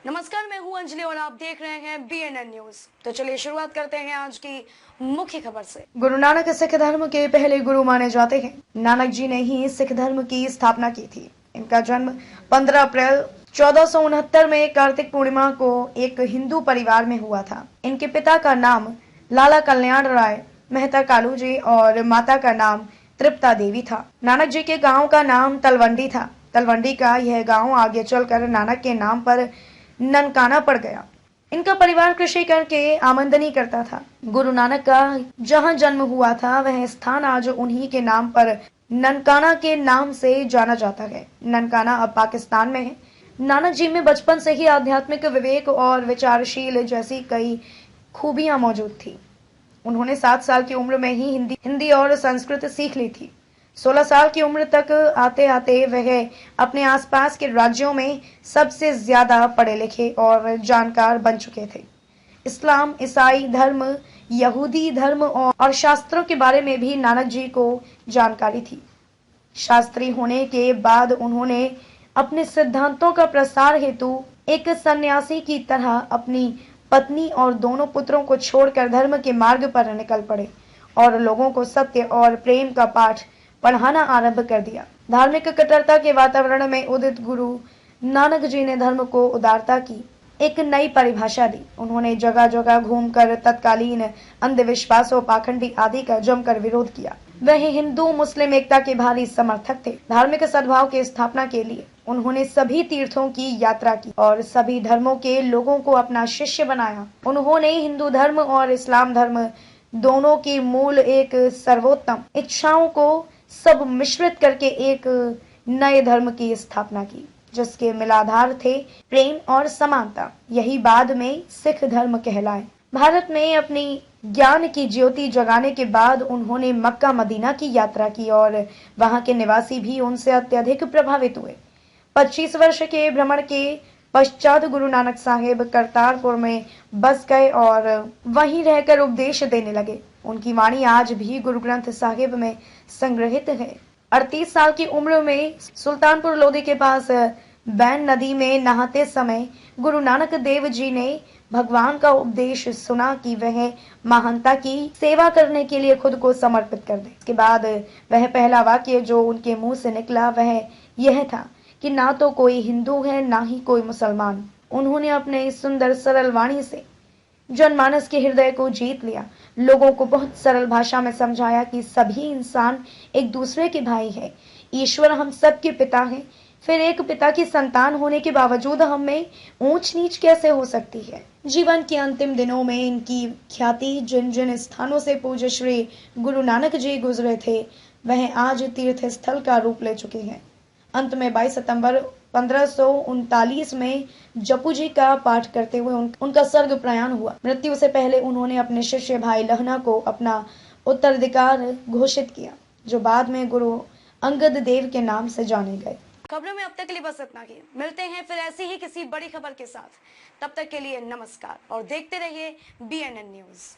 नमस्कार, मैं हूं अंजलि और आप देख रहे हैं BNN न्यूज। तो चलिए शुरुआत करते हैं आज की मुख्य खबर से। गुरु नानक सिख धर्म के पहले गुरु माने जाते हैं। नानक जी ने ही सिख धर्म की स्थापना की थी। इनका जन्म 15 अप्रैल 1469 में कार्तिक पूर्णिमा को एक हिंदू परिवार में हुआ था। इनके पिता का नाम लाला कल्याण राय मेहता कालू जी और माता का नाम तृप्ता देवी था। नानक जी के गांव का नाम तलवंडी था। तलवंडी का यह गांव आगे चलकर नानक के नाम पर ननकाना पड़ गया। इनका परिवार कृषि करके आमदनी करता था। गुरु नानक का जहां जन्म हुआ था वह स्थान आज उन्हीं के नाम पर ननकाना के नाम से जाना जाता है। ननकाना अब पाकिस्तान में है। नानक जी में बचपन से ही आध्यात्मिक विवेक और विचारशील जैसी कई खूबियां मौजूद थी। उन्होंने 7 साल की उम्र में ही हिंदी और संस्कृत सीख ली थी। 16 साल की उम्र तक आते आते वह अपने आसपास के राज्यों में सबसे ज्यादा पढ़े लिखे और जानकार बन चुके थे। इस्लाम, ईसाई धर्म, यहूदी धर्म और शास्त्रों के बारे में भी नानक जी को जानकारी थी। शास्त्री होने के बाद उन्होंने अपने सिद्धांतों का प्रसार हेतु एक सन्यासी की तरह अपनी पत्नी और दोनों पुत्रों को छोड़कर धर्म के मार्ग पर निकल पड़े और लोगों को सत्य और प्रेम का पाठ पढ़ाना आरंभ कर दिया। धार्मिक कट्टरता के वातावरण में उदित गुरु नानक जी ने धर्म को उदारता की एक नई परिभाषा दी। उन्होंने जगह जगह घूमकर तत्कालीन अंधविश्वासों, पाखंडी आदि का जमकर विरोध किया। वह हिंदू मुस्लिम एकता के भारी समर्थक थे। धार्मिक सद्भाव की स्थापना के लिए उन्होंने सभी तीर्थों की यात्रा की और सभी धर्मों के लोगों को अपना शिष्य बनाया। उन्होंने हिंदू धर्म और इस्लाम धर्म दोनों की मूल एक सर्वोत्तम इच्छाओं को सब मिश्रित करके एक नए धर्म की स्थापना की, जिसके मिलाधार थे प्रेम और समानता। यही बाद में सिख धर्म कहलाए। भारत में अपनी ज्ञान की ज्योति जगाने के बाद उन्होंने मक्का मदीना की यात्रा की और वहां के निवासी भी उनसे अत्यधिक प्रभावित हुए। 25 वर्ष के भ्रमण के पश्चात गुरु नानक साहेब करतारपुर में बस गए और वहीं रहकर उपदेश देने लगे। उनकी वाणी आज भी गुरु ग्रंथ साहिब में संग्रहित है। 38 साल की उम्र में सुल्तानपुर लोधी के पास बैन नदी में नहाते समय गुरु नानक देव जी ने भगवान का उपदेश सुना कि वह महानता की सेवा करने के लिए खुद को समर्पित कर दे। इसके बाद वह पहला वाक्य जो उनके मुंह से निकला वह यह था कि ना तो कोई हिंदू है ना ही कोई मुसलमान। उन्होंने अपने इस सुंदर सरल वाणी से जनमानस के हृदय को जीत लिया। लोगों को बहुत सरल भाषा में समझाया कि सभी इंसान एक दूसरे के भाई है। ईश्वर हम सबके पिता है। फिर एक पिता की संतान होने के बावजूद हम में ऊंच नीच कैसे हो सकती है। जीवन के अंतिम दिनों में इनकी ख्याति जिन जिन स्थानों से पूज्य श्री गुरु नानक जी गुजरे थे वह आज तीर्थ स्थल का रूप ले चुके हैं। अंत में 22 सितंबर 1539 में जपू जी का पाठ करते हुए उनका स्वर्ग प्रयाण हुआ। मृत्यु से पहले उन्होंने अपने शिष्य भाई लहना को अपना उत्तराधिकार घोषित किया, जो बाद में गुरु अंगद देव के नाम से जाने गए। खबरों में अब तक के लिए बस इतना ही। मिलते हैं फिर ऐसी ही किसी बड़ी खबर के साथ। तब तक के लिए नमस्कार और देखते रहिए BNN न्यूज।